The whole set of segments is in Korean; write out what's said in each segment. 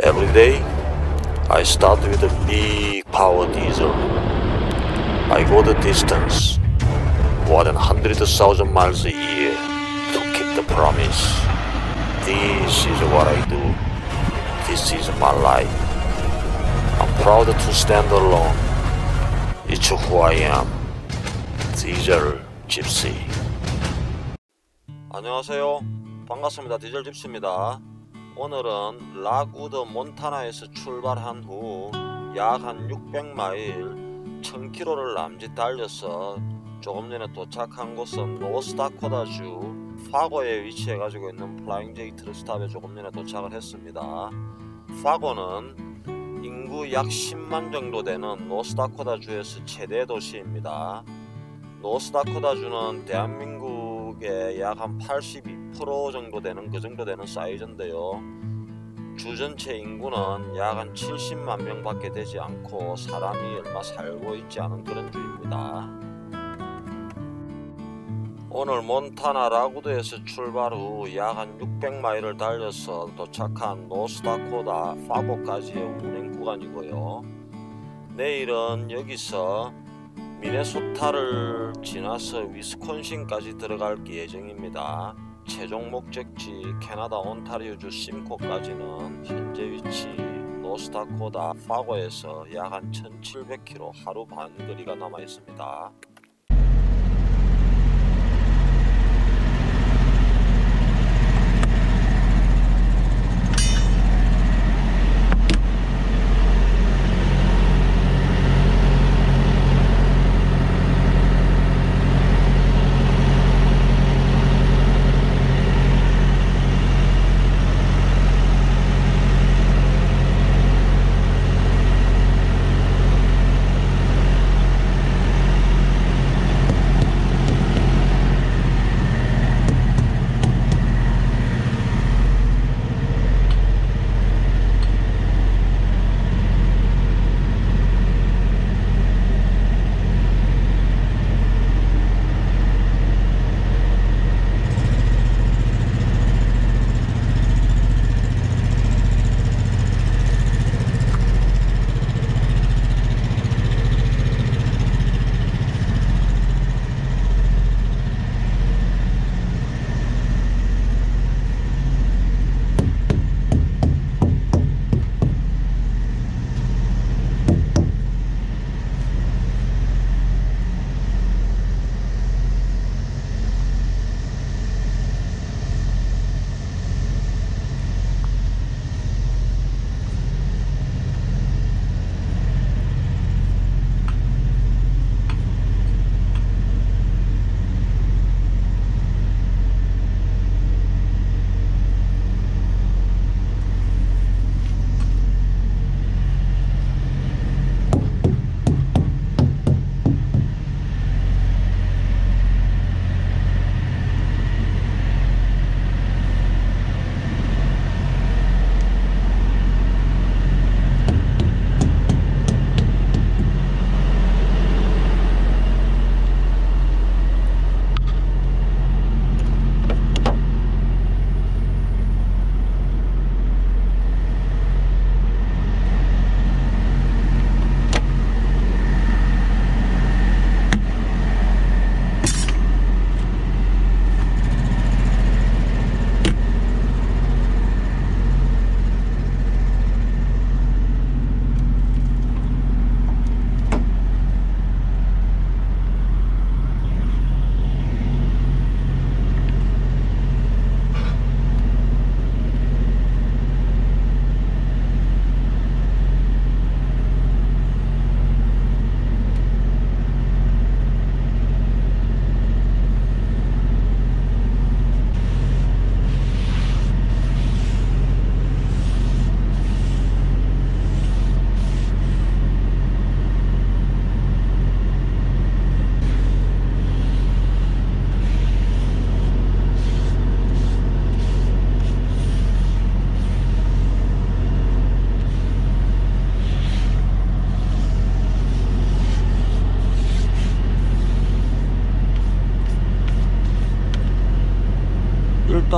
Every day, I start with a big power diesel. I go the distance, more than 100,000 miles a year, to keep the promise. This is what I do. This is my life. I'm proud to stand alone. It's who I am. 디젤 집시. 안녕하세요. 반갑습니다. 디젤 집시입니다. 오늘은 락우드 몬타나에서 출발한 후 약 한 600마일 1000km를 남짓 달려서 조금 전에 도착한 곳은 노스다코다주 파고에 위치해 가지고 있는 플라잉 제이 트럭스탑에 조금 전에 도착을 했습니다. 파고는 인구 약 10만 정도 되는 노스다코다주에서 최대 도시입니다. 노스다코다주는 대한민국의 약 한 82% 정도 되는 그 정도 되는 사이즈인데요. 주 전체 인구는 약 한 70만 명밖에 되지 않고 사람이 얼마 살고 있지 않은 그런 주입니다. 오늘 몬타나 라구드에서 출발 후 약 한 600마일을 달려서 도착한 노스다코다 파고까지의 운행 구간이고요. 내일은 여기서 미네소타를 지나서 위스콘신까지 들어갈 예정입니다. 최종 목적지 캐나다 온타리오주 심코까지는 현재 위치 노스다코다 파고에서 약 한 1700km 하루 반 거리가 남아 있습니다.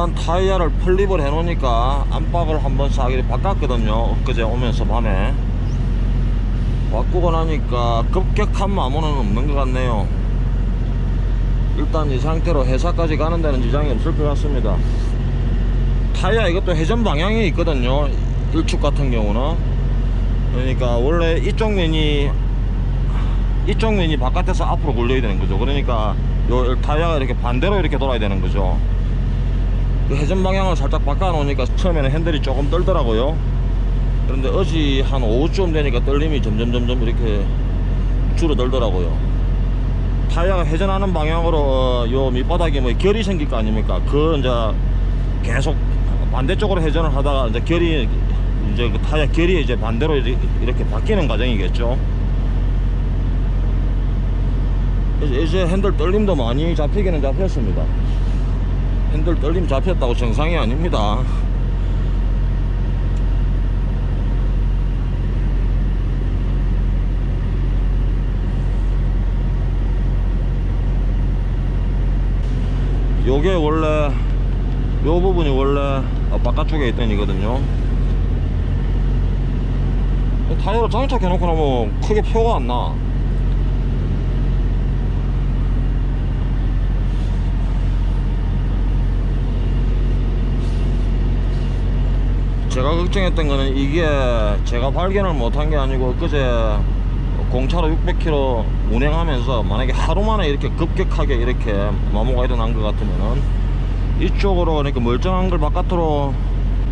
일단 타이어를 플립을 해 놓으니까 안박을 한번 싹 이렇게 바꿨거든요. 엊그제 오면서 밤에 바꾸고 나니까 급격한 마모는 없는 것 같네요. 일단 이 상태로 회사까지 가는 데는 지장이 없을 것 같습니다. 타이어 이것도 회전 방향이 있거든요. 일축 같은 경우는. 그러니까 원래 이쪽 면이 바깥에서 앞으로 굴려야 되는 거죠. 그러니까 요 타이어가 이렇게 반대로 이렇게 돌아야 되는 거죠. 그 회전 방향을 살짝 바꿔 놓으니까 처음에는 핸들이 조금 떨더라고요. 그런데 어제 한 오후쯤 되니까 떨림이 점점 이렇게 줄어들더라고요. 타이어가 회전하는 방향으로 요 밑바닥에 뭐 결이 생길 거 아닙니까? 그 이제 계속 반대쪽으로 회전을 하다가 이제 결이 이제 그 타이어 결이 이제 반대로 이렇게 바뀌는 과정이겠죠. 그래서 이제 핸들 떨림도 많이 잡히기는 잡혔습니다. 핸들 떨림 잡혔다고 정상이 아닙니다. 요게 원래 요 부분이 원래 바깥쪽에 있던 이거든요. 타이어를 장착해 놓고 나면 크게 표가 안 나. 제가 걱정했던 거는 이게 제가 발견을 못한 게 아니고 그제 공차로 600km 운행하면서 만약에 하루 만에 이렇게 급격하게 이렇게 마모가 일어난 것 같으면은 이쪽으로 그러니까 멀쩡한 걸 바깥으로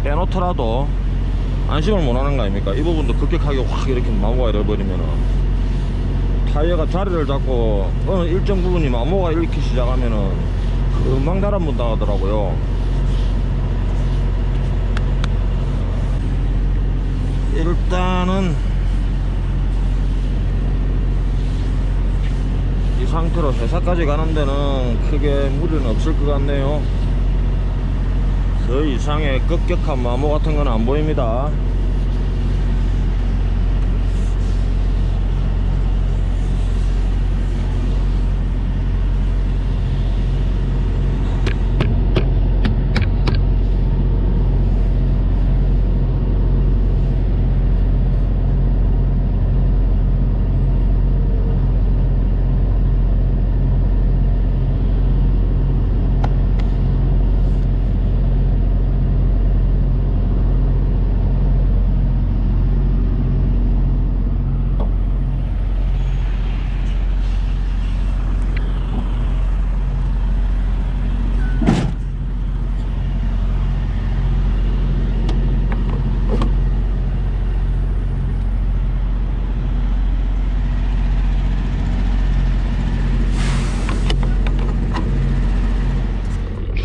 빼놓더라도 안심을 못 하는 거 아닙니까? 이 부분도 급격하게 확 이렇게 마모가 일어버리면은 타이어가 자리를 잡고 어느 일정 부분이 마모가 일으키기 시작하면은 금방 달아문 당하더라고요. 일단은 이 상태로 회사까지 가는 데는 크게 무리는 없을 것 같네요. 그 이상의 급격한 마모 같은 건 안 보입니다.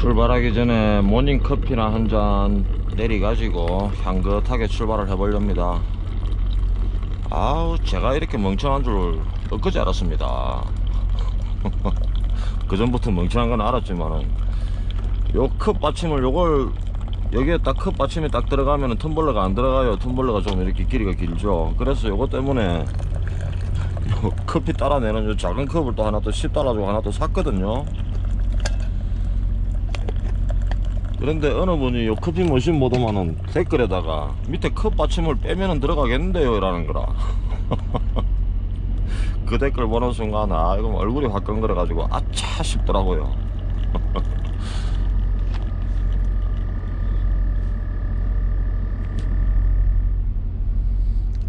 출발하기 전에 모닝커피나 한 잔 내리가지고 향긋하게 출발을 해보렵니다. 아우, 제가 이렇게 멍청한 줄 엊그제 알았습니다. 그 전부터 멍청한 건 알았지만은 요 컵 받침을 요걸 여기에 딱 컵 받침이 딱 들어가면은 텀블러가 안 들어가요. 텀블러가 좀 이렇게 길이가 길죠. 그래서 요거 때문에 커피 따라내는 요 작은 컵을 또 하나 또 10달러주고 하나 또 샀거든요. 그런데 어느 분이 요 커피 머신 모드만은 댓글에다가 밑에 컵 받침을 빼면은 들어가겠는데요 라는 거라. 그 댓글 보는 순간 아 이거 얼굴이 화끈거려 가지고 아차 싶더라고요.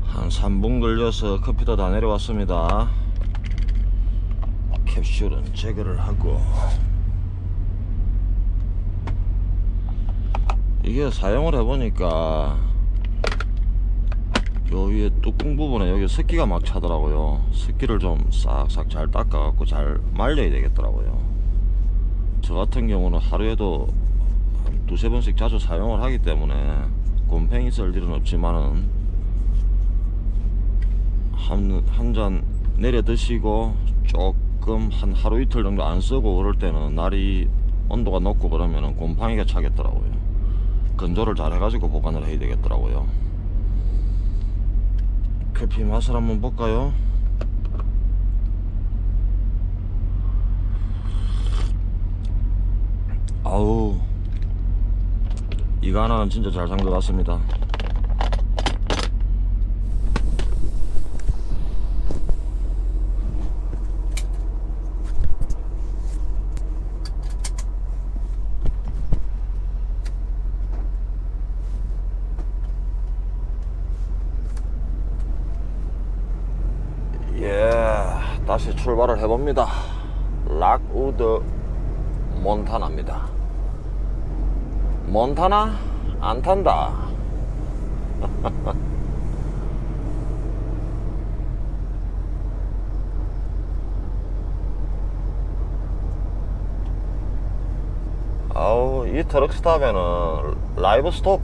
한 3분 걸려서 커피도 다 내려왔습니다. 캡슐은 제거를 하고, 이게 사용을 해보니까 요 위에 뚜껑 부분에 여기 습기가 막 차더라고요. 습기를 좀 싹싹 잘 닦아갖고 잘 말려야 되겠더라고요. 저 같은 경우는 하루에도 한 두세 번씩 자주 사용을 하기 때문에 곰팡이 쓸 일은 없지만은 한 잔 내려 드시고 조금 한 하루 이틀 정도 안 쓰고 그럴 때는 날이 온도가 높고 그러면은 곰팡이가 차겠더라고요. 건조를 잘 해가지고 보관을 해야 되겠더라고요. 커피 맛을 한번 볼까요? 아우, 이거 하나는 진짜 잘 산 것 같습니다. 예, 다시 출발을 해봅니다. 락우드 몬타나입니다. 몬타나? 안 탄다. 아우, 이 트럭 스탑에는 라이브 스톱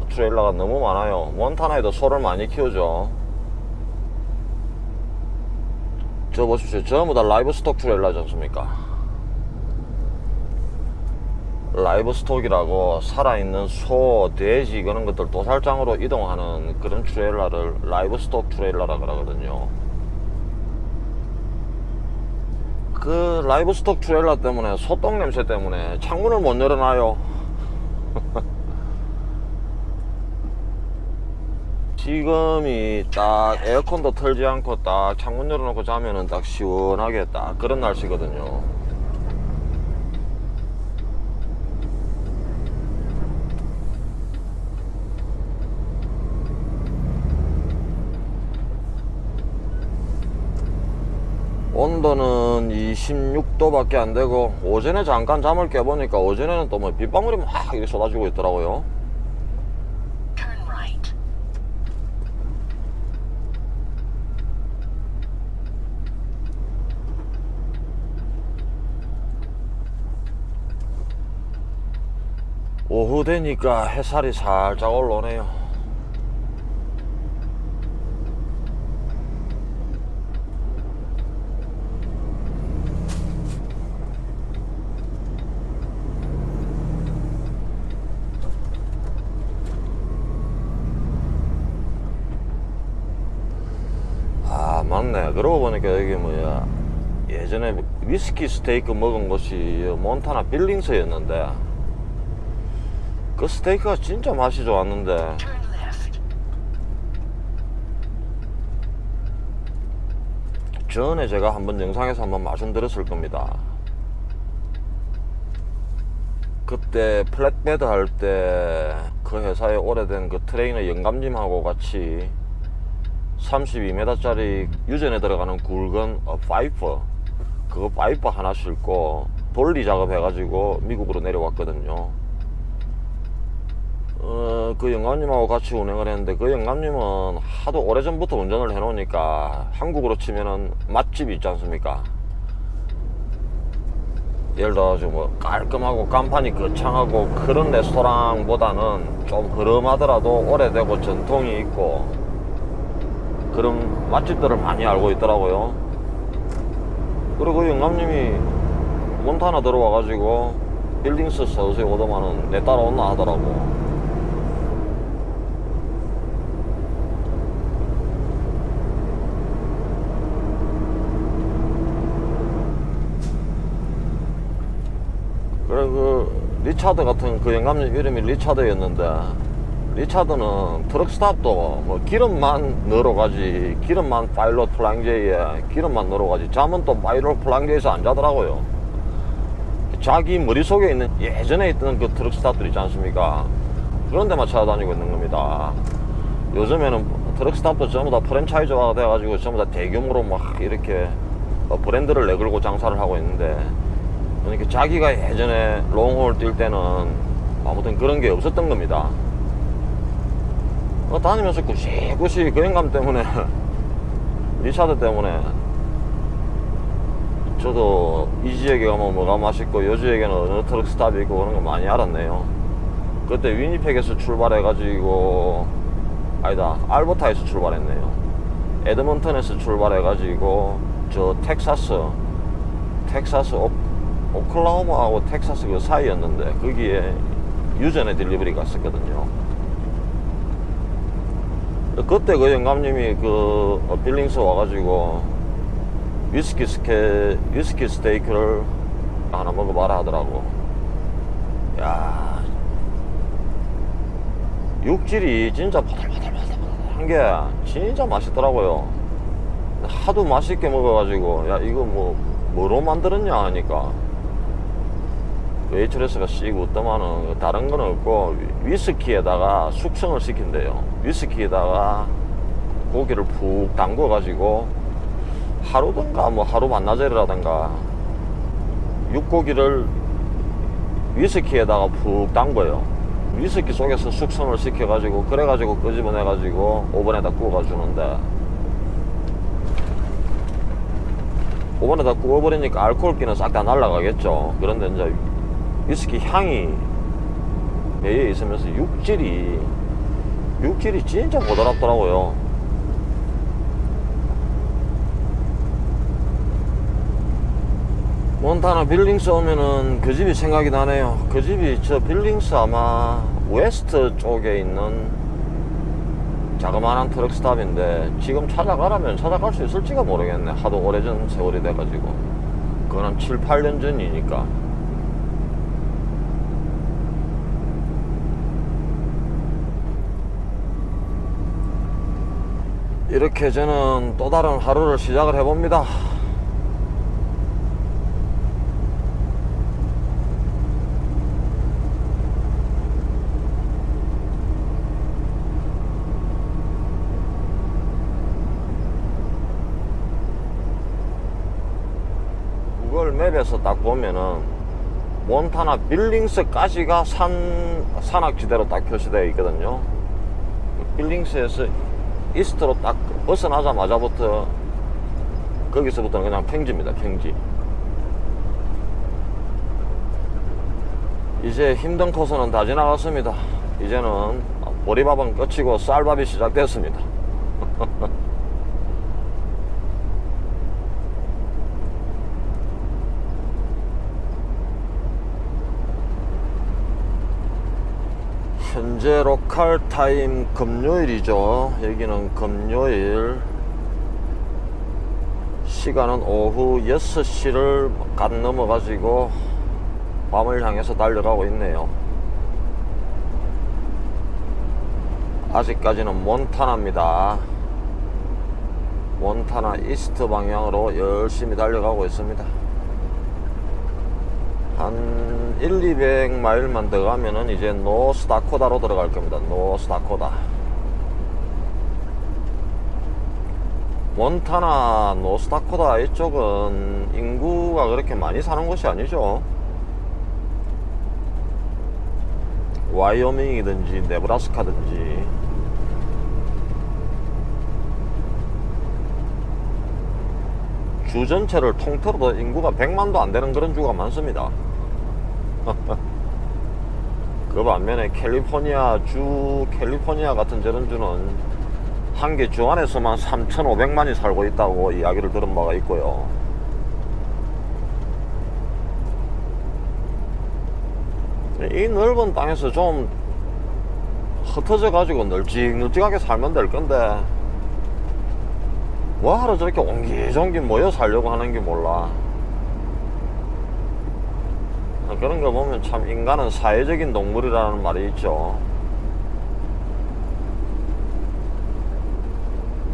트레일러가 너무 많아요. 몬타나에도 소를 많이 키우죠. 저 보십시오. 전부 다 라이브 스톡 트레일러지 않습니까? 라이브 스톡이라고 살아있는 소, 돼지 그런 것들 도살장으로 이동하는 그런 트레일러를 라이브 스톡 트레일러라 그러거든요. 그 라이브 스톡 트레일러 때문에 소똥 냄새 때문에 창문을 못 열어놔요. 지금이 딱 에어컨도 틀지 않고 딱 창문 열어놓고 자면은 딱 시원하게 딱 그런 날씨거든요. 온도는 26도 밖에 안 되고, 오전에 잠깐 잠을 깨보니까 오전에는 또 뭐 빗방울이 막 이렇게 쏟아지고 있더라고요. 오후 되니까 햇살이 살짝 올라오네요. 아, 맞네. 그러고 보니까 여기 뭐야, 예전에 위스키 스테이크 먹은 곳이 몬타나 빌링스였는데 그 스테이크가 진짜 맛이 좋았는데, 전에 제가 한번 영상에서 한번 말씀드렸을 겁니다. 그때 플랫베드 할 때 그 회사에 오래된 그 트레이너 영감님하고 같이 32m짜리 유전에 들어가는 굵은 파이퍼, 그거 파이퍼 하나 싣고 돌리 작업 해가지고 미국으로 내려왔거든요. 그 영감님하고 같이 운행을 했는데, 그 영감님은 하도 오래전부터 운전을 해놓으니까 한국으로 치면은 맛집이 있지 않습니까? 예를 들어서 뭐 깔끔하고 간판이 거창하고 그런 레스토랑보다는 좀 흐름하더라도 오래되고 전통이 있고 그런 맛집들을 많이 알고 있더라고요. 그리고 그 영감님이 몬타나 들어와가지고 빌딩스 서서히 오더만은 내 따라온나 하더라고. 그래, 그 리차드 같은 그 영감님 이름이 리차드였는데, 리차드는 트럭 스탑도 뭐 기름만 넣으러가지, 기름만 파일럿 플랑제이에 기름만 넣으러가지, 잠은 또 파일럿 플랑제이에서 안 자더라고요. 자기 머릿속에 있는 예전에 있던 그 트럭 스탑들 있지 않습니까? 그런 데만 찾아다니고 있는 겁니다. 요즘에는 트럭 스탑도 전부 다 프랜차이즈화가 돼가지고 전부 다 대규모로 막 이렇게 브랜드를 내걸고 장사를 하고 있는데, 그러니까 자기가 예전에 롱홀 뛸 때는 아무튼 그런 게 없었던 겁니다. 다니면서 구시구시 그 영감 때문에 리차드 때문에 저도 이 지역에 가면 뭐가 맛있고 요 지역에는 어느 트럭 스탑이 있고 그런 거 많이 알았네요. 그때 위니펙에서 출발해가지고, 아니다, 알버타에서 출발했네요. 에드먼턴에서 출발해가지고 저 텍사스 오클라호마하고 텍사스 그 사이였는데 거기에 유전에 딜리버리 갔었거든요. 그때 그 영감님이 그 빌링스 와가지고 위스키 스테이크를 하나 먹어봐라 하더라고. 야, 육질이 진짜 바들바들바들한 게 진짜 맛있더라고요. 하도 맛있게 먹어가지고 야 이거 뭐로 만들었냐 하니까 웨이트레스가 씩 웃더만은 다른 건 없고 위스키에다가 숙성을 시킨대요. 위스키에다가 고기를 푹 담궈 가지고 하루든가 하루 반나절이라든가 육고기를 위스키에다가 푹 담궈요. 위스키 속에서 숙성을 시켜 가지고 그래 가지고 끄집어내 가지고 오븐에다 구워 주는데, 오븐에다 구워버리니까 알코올기는 싹 다 날아가겠죠. 그런데 이제 위스키 향이 배에 있으면서 육질이 진짜 보드랍더라고요. 몬타나 빌링스 오면은 그 집이 생각이 나네요. 그 집이 저 빌링스 아마 웨스트 쪽에 있는 자그마한 트럭 스탑인데 지금 찾아가라면 찾아갈 수 있을지가 모르겠네. 하도 오래전 세월이 돼가지고. 그건 한 7, 8년 전이니까. 이렇게 저는 또 다른 하루를 시작을 해봅니다. 구글 맵에서 딱 보면은 몬타나 빌링스까지가 산악지대로 딱 표시되어 있거든요. 빌링스에서 이스트로 딱 벗어나자마자부터 거기서부터는 그냥 평지입니다. 평지. 이제 힘든 코스는 다 지나갔습니다. 이제는 보리밥은 끝이고 쌀밥이 시작됐습니다. 현재 로컬 타임 금요일이죠. 여기는 금요일, 시간은 오후 6시를 갓 넘어가지고 밤을 향해서 달려가고 있네요. 아직까지는 몬타나입니다. 몬타나 이스트 방향으로 열심히 달려가고 있습니다. 한 1-200마일만 더 가면은 이제 노스다코다로 들어갈 겁니다. 노스다코다. 몬타나, 노스다코다 이쪽은 인구가 그렇게 많이 사는 곳이 아니죠. 와이오밍이든지 네브라스카든지. 주 전체를 통틀어도 인구가 100만도 안 되는 그런 주가 많습니다. 그 반면에 캘리포니아 같은 저런 주는 한 개 주 안에서만 3,500만이 살고 있다고 이야기를 들은 바가 있고요. 이 넓은 땅에서 좀 흩어져 가지고 널찍널찍하게 살면 될 건데 뭐하러 저렇게 옹기종기 모여 살려고 하는 게 몰라. 그런 거 보면 참 인간은 사회적인 동물이라는 말이 있죠.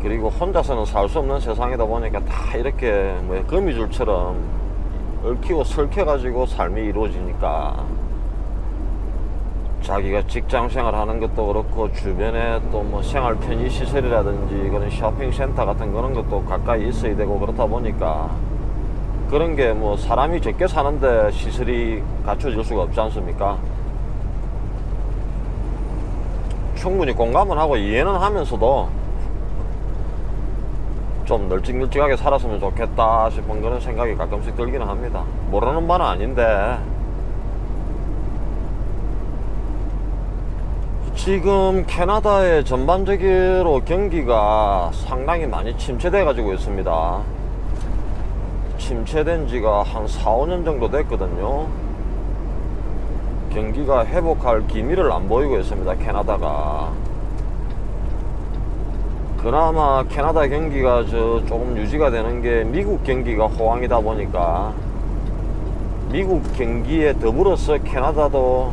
그리고 혼자서는 살 수 없는 세상이다 보니까 다 이렇게 거미줄처럼 얽히고 설켜가지고 삶이 이루어지니까 자기가 직장 생활하는 것도 그렇고 주변에 또 생활 편의 시설이라든지 그런 쇼핑센터 같은 그런 것도 가까이 있어야 되고 그렇다 보니까 그런 게 사람이 적게 사는데 시설이 갖춰질 수가 없지 않습니까? 충분히 공감은 하고 이해는 하면서도 좀 널찍널찍하게 살았으면 좋겠다 싶은 그런 생각이 가끔씩 들기는 합니다. 모르는 바는 아닌데 지금 캐나다의 전반적으로 경기가 상당히 많이 침체돼 가지고 있습니다. 침체된 지가 한 4, 5년 정도 됐거든요. 경기가 회복할 기미를 안 보이고 있습니다. 캐나다가. 그나마 캐나다 경기가 조금 유지가 되는 게 미국 경기가 호황이다 보니까 미국 경기에 더불어서 캐나다도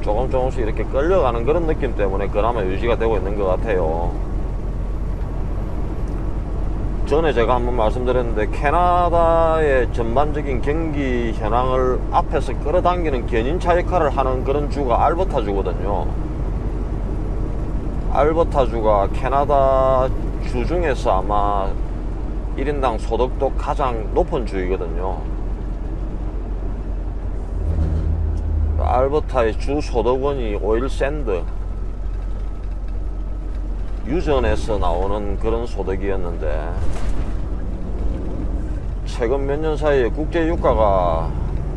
조금씩 이렇게 끌려가는 그런 느낌 때문에 그나마 유지가 되고 있는 것 같아요. 전에 제가 한번 말씀드렸는데 캐나다의 전반적인 경기 현황을 앞에서 끌어당기는 견인차 역할을 하는 그런 주가 알버타 주거든요. 알버타 주가 캐나다 주 중에서 아마 1인당 소득도 가장 높은 주이거든요. 알버타의 주 소득원이 오일 샌드 유전에서 나오는 그런 소득이었는데 최근 몇 년 사이에 국제 유가가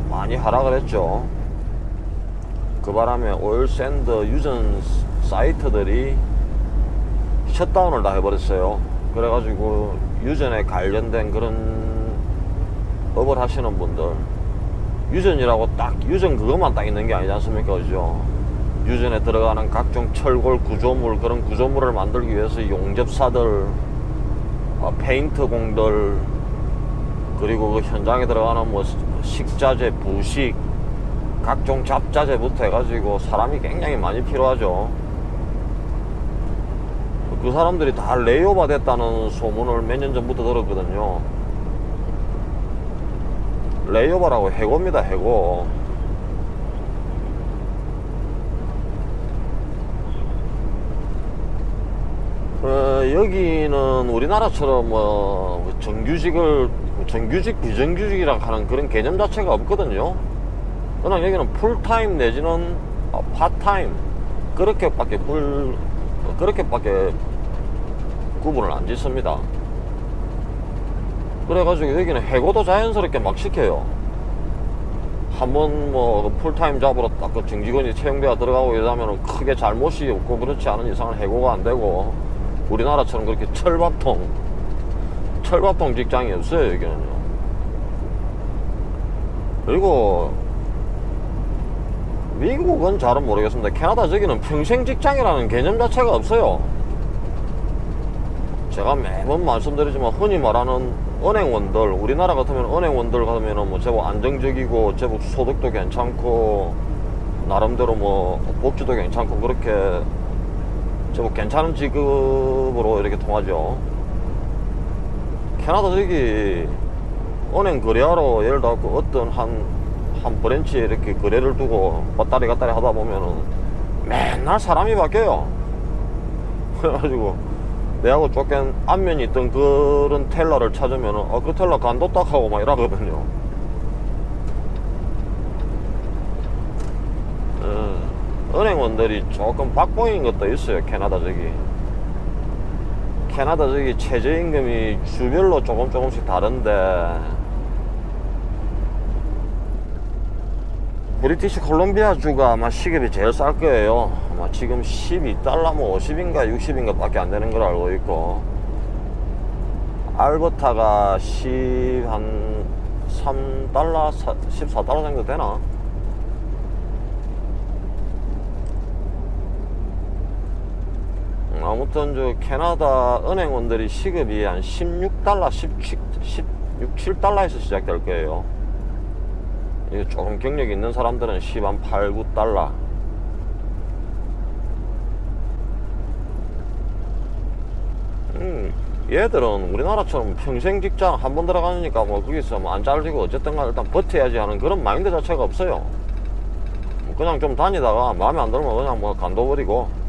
많이 하락을 했죠. 그 바람에 오일 샌드 유전 사이트들이 셧다운을 다 해버렸어요. 그래가지고 유전에 관련된 그런 업을 하시는 분들, 유전이라고 딱 유전 그것만 딱 있는 게 아니지 않습니까? 그죠? 유전에 들어가는 각종 철골 구조물, 그런 구조물을 만들기 위해서 용접사들, 페인트 공들, 그리고 그 현장에 들어가는 뭐 식자재, 부식, 각종 잡자재부터 해가지고 사람이 굉장히 많이 필요하죠. 그 사람들이 다 레이오버 됐다는 소문을 몇 년 전부터 들었거든요. 레이오버라고 해고입니다. 해고. 여기는 우리나라처럼 뭐 정규직 비정규직이라 하는 그런 개념 자체가 없거든요. 그냥 여기는 풀타임 내지는 파타임 그렇게밖에 구분을 안 짓습니다. 그래가지고 여기는 해고도 자연스럽게 막 시켜요. 한번 뭐 풀타임 잡으로 딱 그 정직원이 채용돼야 들어가고 이러면은 크게 잘못이 없고 그렇지 않은 이상은 해고가 안 되고, 우리나라처럼 그렇게 철밥통 직장이 없어요 여기는요. 그리고 미국은 잘은 모르겠습니다. 캐나다 저기는 평생 직장이라는 개념 자체가 없어요. 제가 매번 말씀드리지만 흔히 말하는 은행원들, 우리나라 같으면 은행원들 같으면 뭐 제법 안정적이고 제법 소득도 괜찮고 나름대로 뭐 복지도 괜찮고 그렇게 제법 괜찮은 직업으로 이렇게 통하죠. 캐나다 저기 은행 거래하러 예를 들어 어떤 한 브랜치에 이렇게 거래를 두고 왔다리 갔다리 하다 보면은 맨날 사람이 바뀌어요. 그래가지고 내하고 쫓긴 안면이 있던 그런 텔러를 찾으면은 그 텔러 간도 딱 하고 막 이러거든요. 은행원들이 조금 박봉인 것도 있어요. 캐나다 저기 최저임금이 주별로 조금씩 다른데 브리티시 콜롬비아 주가 아마 시급이 제일 쌀 거예요. 아마 지금 12달러 뭐 50인가 60인가 밖에 안 되는 걸 알고 있고, 알버타가 한 3달러 14달러 정도 되나? 아무튼 저 캐나다 은행원들이 시급이 한 16달러 16, 17달러에서 시작될 거예요. 이게 조금 경력이 있는 사람들은 8, 9달러. 얘들은 우리나라처럼 평생 직장 한 번 들어가니까 뭐 거기서 뭐 안 잘리고 어쨌든 간 일단 버텨야지 하는 그런 마인드 자체가 없어요. 그냥 좀 다니다가 마음에 안 들면 그냥 뭐 간둬버리고